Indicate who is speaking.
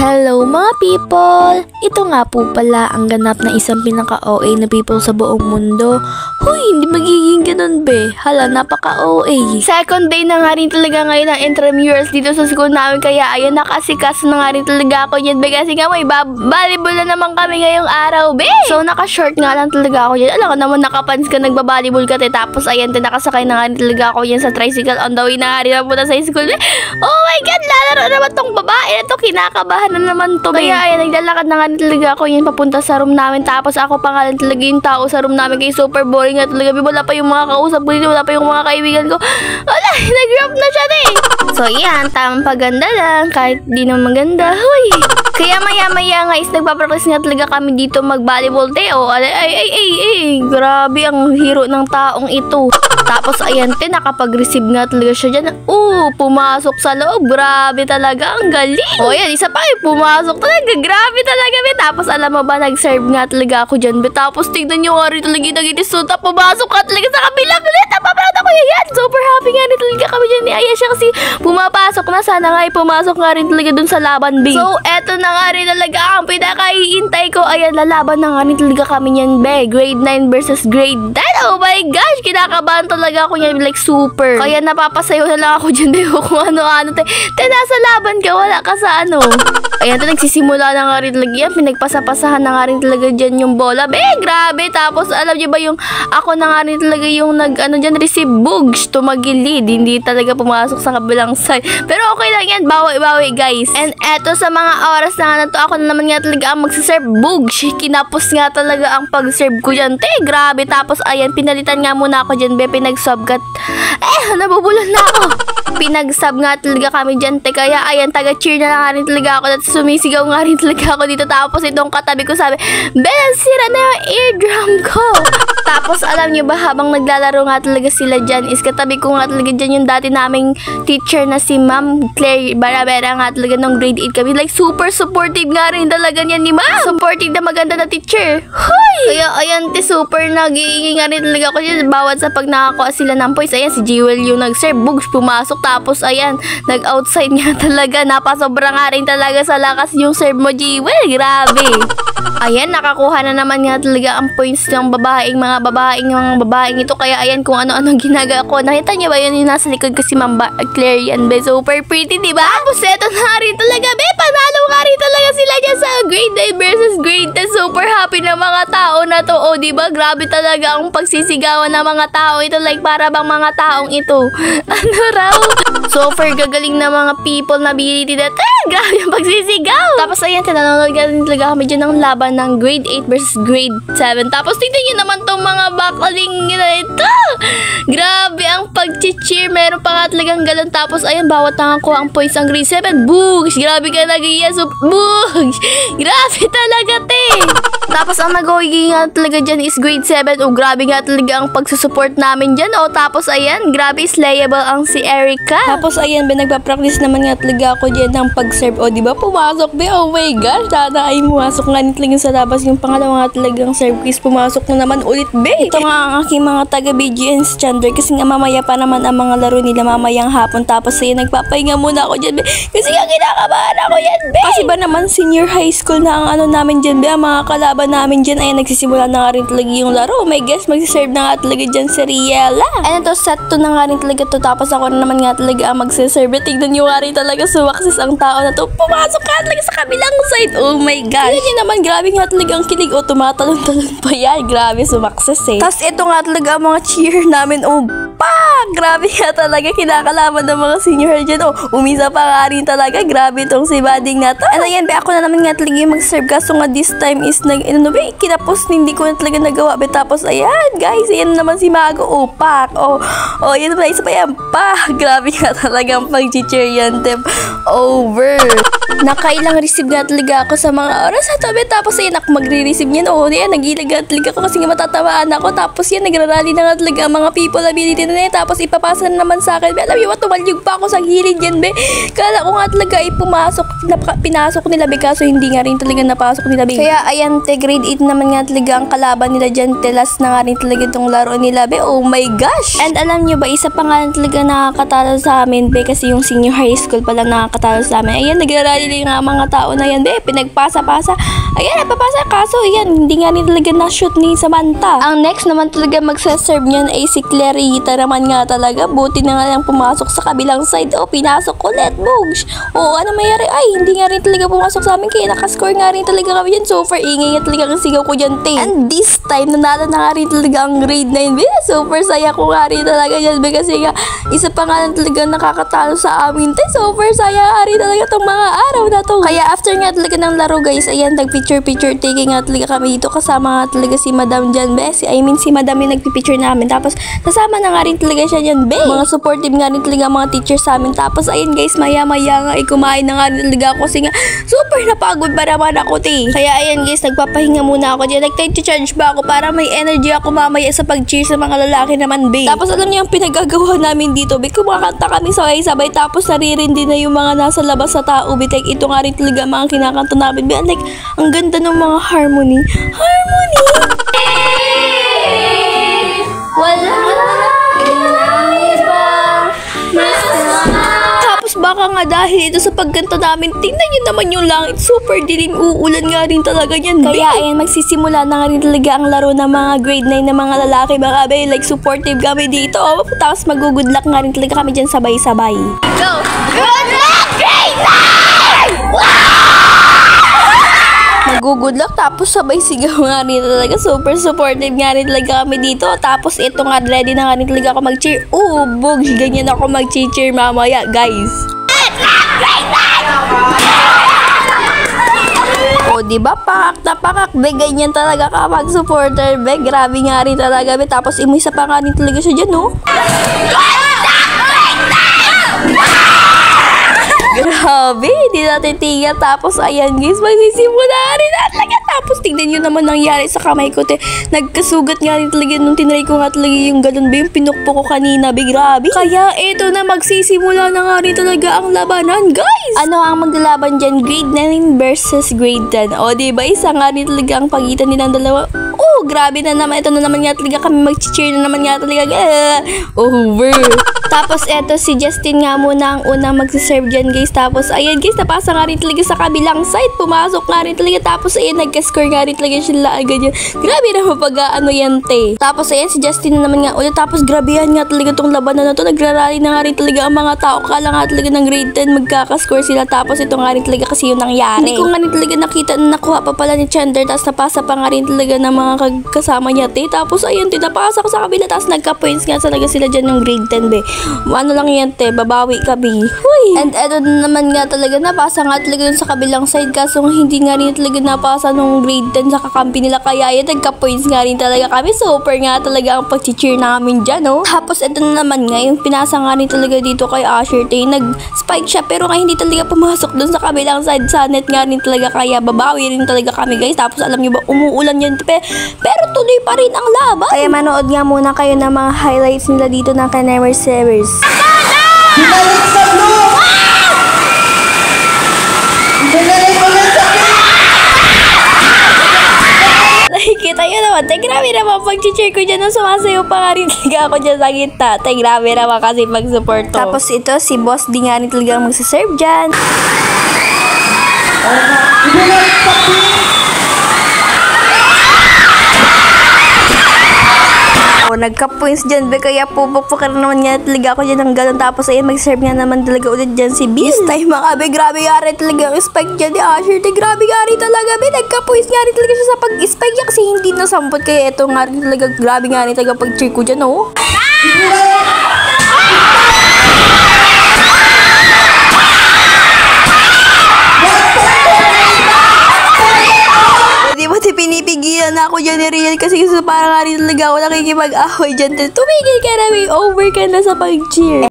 Speaker 1: Hello mga people! Ito nga po pala ang ganap na isang pinaka-OA na people sa buong mundo. Huy, hindi magiging ganun be. Hala, napaka-OA. Second day na nga rin talaga ngayon ang intramurals dito sa school namin. Kaya ayan, nakasikas na nga rin talaga ako yan be. Kasi nga may volleyball na naman kami ngayong araw be. So naka-short nga lang talaga ako yan. Alam ko naman nakapans ka nagbabalibol ka te. Tapos ayan, nakasakay na nga rin talaga ako yan sa tricycle on the way na nga rin na punta sa school be. Oh my god, lalaro naman tong babae na to. Kinakabahan na naman to. Kaya ayan, naglalakad na nga talaga ako yan papunta sa room namin. Tapos ako pa nga lang talaga yung tao sa room namin. Kaya super boring nga talaga. Wala pa yung mga kausap ko dito. Wala pa yung mga kaibigan ko. Wala, nag-drop na siya eh. So yan, tamang paganda lang. Kahit di naman maganda. Huy. Kaya maya-maya nga is nagpapractice nga talaga kami dito mag-volleyball te. Oh, ay. Grabe ang hero ng taong ito. Tapos ayan te, nakapag-receive nga talaga siya dyan. Pumasok sa loob. Grabe talaga. Ang galing. O yan, isa pa pumasok talaga. Grabe talaga. Be. Tapos alam mo ba, nag-serve nga talaga ako dyan. Be. Tapos tignan nyo nga rin talaga nag-isuta. Pumasok ka talaga sa kabilang ulit. Napaproud ako yan. Super happy nga rin talaga kami dyan ni Aya siya kasi pumapasok na. Sana nga pumasok nga rin talaga dun sa laban be. So eto na nga rin talaga ang pinakaiintay ko. Ayan, lalaban na nga rin talaga kami yan be. Grade 9 versus grade 10. Oh my gosh, kinakabahan talaga ako yan like super. Kaya napapasayo na lang ako dyan be. Kung ano-ano te. Nasa laban ka, wala ka sa ano. Ayan, nagsisimula na nga rin talaga yan. Pinagpasapasahan na nga rin talaga dyan yung bola. Be, grabe. Tapos, alam niyo ba yung ako na nga rin talaga yung receive bugs, tumagilid. Hindi talaga pumasok sa kabilang side. Pero okay lang yan. Bawi-bawi, guys. And eto sa mga oras na nga na to, ako na naman nga talaga ang magsaserve bugs. Kinapos nga talaga ang pag-serve ko dyan. Te, grabe. Tapos, ayan, pinalitan nga muna ako dyan. Be, pinag-sub gat. Nabubulan na ako. Pinag-sub nga talaga kami dyan. Te, kaya, ayan, taga-cheer na lang nga rin talaga ako. At sumisigaw nga rin talaga ako dito. Tapos itong katabi ko sabi, Ben, sira na yung eardrum ko. Tapos alam nyo ba, habang naglalaro nga talaga sila dyan, is katabi ko nga talaga dyan yung dati naming teacher na si Ma'am Claire Barabera nga talaga nung grade 8 kami. Like super supportive nga rin talaga niyan ni Ma'am. Supportive na maganda na teacher. Hoy! Kaya ayan, super nag-iingi nga rin talaga ako dyan. Bawat sa pag nakakuha sila ng points, ayan, si Jewel yung nag-serve, bugs pumasok. Tapos ayan, nag-outside nga talaga. Napasobra nga rin talaga sa lakas yung serve mo, Jewel. Grabe. Ayan, nakakuha na naman nga talaga ang points ng mga babaeng ito. Kaya ayan, kung ano-anong ginagawa ko. Nakita niyo ba yun yung nasa likod ko si Ma'am Claire yan, be? Super pretty, diba? Tapos eto na rin talaga, be. Panalo nga rin talaga sila dyan sa grade 9 versus grade 10. Super happy na mga tao na to. O, diba? Grabe talaga ang pagsisigawan ng mga tao ito. Like, para bang mga taong ito. Ano raw? Super gagaling na mga people na ability na. Grabe ang pagsisigaw. Tapos ayan, nanonood nga rin talaga kami dyan ng laban ng grade 8 versus grade 7. Tapos tignan nyo naman tong mga bakaling na ito. Grabe ang pag-cheer. Meron pa nga talagang galon. Tapos ayan, bawat nakakuha ang points ang grade 7. Bugs! Grabe ka nag-iya. Bugs! Grabe talaga, te. Tapos ang nag-uwi nga talaga dyan is grade 7. O grabe nga talaga ang pagsusupport namin dyan. O tapos ayan, grabe slayable ang si Erica. Tapos ayan, nagpa-practice naman nga talaga ako dyan ng pag-serve. O diba, pumasok be. Oh my gosh, sana ay pumasok nga talaga sa labas. Yung pangalawa nga talagang serve quiz, pumasok na naman ulit be. Ito nga ang aking mga taga-BGN's Chandler. Kasi nga mamaya pa naman ang mga laro nila mamayang hapon. Tapos ayan, nagpapahinga muna ako dyan be. Kasi nga kinakabahan ako yan be. Kasi ba naman senior high school na ang ano namin dyan be. Ang mga kalaban namin dyan, ayan, nagsisimula na nga rin talaga yung laro. Oh my gosh, magsiserve na nga talaga dyan si Riela. And ito, set to na nga rin talaga to. Tapos ako na naman nga talaga ang magsiserve. Tignan nyo nga rin talaga sumaksis ang tao na to. Pumasok ka talaga sa kabilang side. Oh my gosh. Tignan nyo naman, grabe nga talaga ang kilig. O, tumatalon-talon pa yan. Grabe, sumaksis eh. Tapos ito nga talaga ang mga cheer namin. Oh, grabe nga talaga. Kinakalaban ng mga senior dyan. Oh, umisa pa nga rin talaga. Grabe itong si Bading na to. And ayan, be, ako na naman nga talaga yung mag-serve. Kaso nga this time is kinapos, hindi ko na talaga nagawa. Be, tapos ayan, guys, ayan naman si Mago. Oh, pak. Oh, yan pala, isa pa yan. Grabe nga talaga ang pag-cheer yan. Over. Nakailang receive nga talaga ako sa mga oras na tabi. Tapos ayan, ako magre-receive niyan. Oh, yan, nag-ilaga talaga ako kasi nga matatamaan ako. Tapos yan, nagrarally na nga talaga ang mga people ability na na yan, tapos ipapasa na naman sa akin. Alam niyo ba, tumalyog pa ako sa gilid yan, be. Kala ko nga talaga ay pumasok, pinasok nila, be, kaso hindi nga rin talaga napasok nila, be. Kaya ayan, te, grade 8 naman nga talaga ang kalaban nila dyan, te, last na nga rin talaga itong laro nila, be. Oh my gosh! And alam niyo ba, isa pa nga talaga nakakatalo sa amin, be, kasi yung senior high school pala nakakatalo sa amin. Ayan, nagrarally nga mga tao na yan, be, pinagpasa-pasa. Ayan, napapasa, kaso ayan, hindi nga rin talaga na-shoot ni Samantha. Ang next naman talaga magsaserve niyan ay si Clarita naman nga talaga. Buti na nga lang pumasok sa kabilang side. Oh, pinasok ulit, Bogs. Oh, ano mayari? Ay, hindi nga rin talaga pumasok sa amin, kaya nakascore nga rin talaga kami yan. Super ingay nga talaga ang sigaw ko dyan, te. And this time, nanalo na nga rin talaga ang grade 9, be. Super saya ko nga rin talaga dyan, be, kasi nga, isa pa nga lang talaga nakakatalo sa amin, te. Super saya nga rin talaga itong mga araw na to. Kaya after nga talaga ng laro, guys, ayan, nag-picture taking nga talaga kami dito. Kasama nga talaga si Madam dyan, be. Si Madam yung nagpipicture namin. Tapos, kasama na nga rin talaga siya dyan, be. Mga supportive nga rin talaga mga teachers sa amin. Tapos, ayun, guys, maya-maya nga, kumain na nga rin talaga ako kasi nga, super napagod pa naman ako, te. Kaya, ayan, guys, nagpapahinga muna ako dyan. Nag-time to charge ba ako para may energy ako mamaya sa pag-cheer sa mga lalaki naman, be. Tapos, alam niyo yung pinagagawa namin dito, be. Kumakanta kami sabay-sabay. Tapos, naririndi na yung mga nasa labas sa tao, be. Like, ito nga rin talaga mga kinakanta namin, be. Like, ang ganda ng mga harmony. Wala tapos baka nga dahil ito sa pagkanta namin, tingnan nyo naman yung langit, super dilim, uulan nga rin talaga yan. Kaya ayan, magsisimula na nga rin talaga ang laro ng mga grade 9 na mga lalaki, mga be, like supportive kami dito. Tapos mag-good luck nga rin talaga kami dyan sabay-sabay. Go! Good luck, grade 9! Good luck, tapos sabay sigaw nga rin talaga. Super supportive nga rin talaga kami dito. Tapos ito nga, ready na nga rin talaga ako mag-cheer. Bogs, ganyan ako mag-cheer mamaya, guys. Diba? Pakak na pakak, be. Ganyan talaga ka mag-supporter, be. Grabe nga rin talaga, be. Tapos imisa pa nga rin talaga siya dyan, no? Grabe, hindi natin tingnan. Tapos, ayan, guys, magsisimula rin talaga. Tapos, tingnan nyo naman nangyari sa kamay ko, te. Nagkasugat nga rin talaga nung tinry ko nga talaga yung ganun, be. Yung pinukpo ko kanina, be. Grabe. Kaya, eto na, magsisimula na nga rin talaga ang labanan, guys. Ano ang maglalaban dyan? Grade 9 versus grade 10. O, diba? Isa nga rin talaga ang pagitan nilang dalawa. Grabe na naman. Ito na naman nga talaga kami mag-cheer na naman nga talaga. Over. Tapos, eto si Justin nga muna ang unang magsiserve dyan, guys. Tapos, ayan, guys, napasa nga rin talaga sa kabilang side. Pumasok nga rin talaga. Tapos, ayan, nagka-score nga rin talaga sila agad yun. Grabe naman pag-ano yan, te. Tapos, ayan, si Justin na naman nga ulit. Tapos, grabehan nga talaga tong labanan na to. Nagrarally na nga rin talaga ang mga tao. Kala nga talaga ng grade 10 magkaka-score sila. Tapos, ito nga rin talaga kasi yung nangyari. Hindi ko nga rin talaga nakita na nakuha pa pala ni Chandler. Tapos, napasa pa nga rin talaga ng mga kasama niya, te. Tapos, ayun, te, napasa ko sa kabila. Tapos, nagka-points nga talaga sila dyan ng grade 10, be. Ano lang yan, te. Babawi kami. Huy! And eto naman nga talaga, napasa nga talaga dun sa kabilang side. Kaso, hindi nga rin talaga napasa nung grade 10 sa kakampi nila. Kaya, yun, nagka-points nga rin talaga kami. Super nga talaga ang pag-cheer namin dyan, no? Tapos, eto naman nga, yung pinasa nga rin talaga dito kay Asher, te. Nag-spike siya, pero nga hindi talaga pumasok dun sa kabilang side. Sa net nga rin talaga. Kaya, babawi rin talaga kami, guys. Tapos, alam nyo ba, umuulan yan, pero tuloy pa rin ang laban. Kaya manood nga muna kayo ng mga highlights nila dito ng Kanemer Severs. Nakikita nyo naman, te, grabe naman pag-cheer ko dyan. Nung sumasayo pa nga rin talaga ako dyan sa gitna. Te, grabe naman kasi pag-support to. Tapos ito, si Boss D nga rin talaga magsaserve dyan. Nagka-points dyan, be. Kaya pupukpukan naman nga talaga ako dyan ng galon. Tapos ayun, mag-serve nga naman talaga ulit dyan si Bill. This time mga be, grabe nga rin talaga ang spike dyan ni Asher. Grabe nga rin talaga, be. Nagka-points nga rin talaga siya sa pag-spike niya kasi hindi nasampot. Kaya ito nga rin talaga, grabe nga rin talaga pag-cheer ko dyan, oh. Pinipigilan na ako dyan ni Rian kasi parang nga rin talaga ako nakikipag-ahoy dyan. Tumigil ka na, may over ka na sa pag-cheer.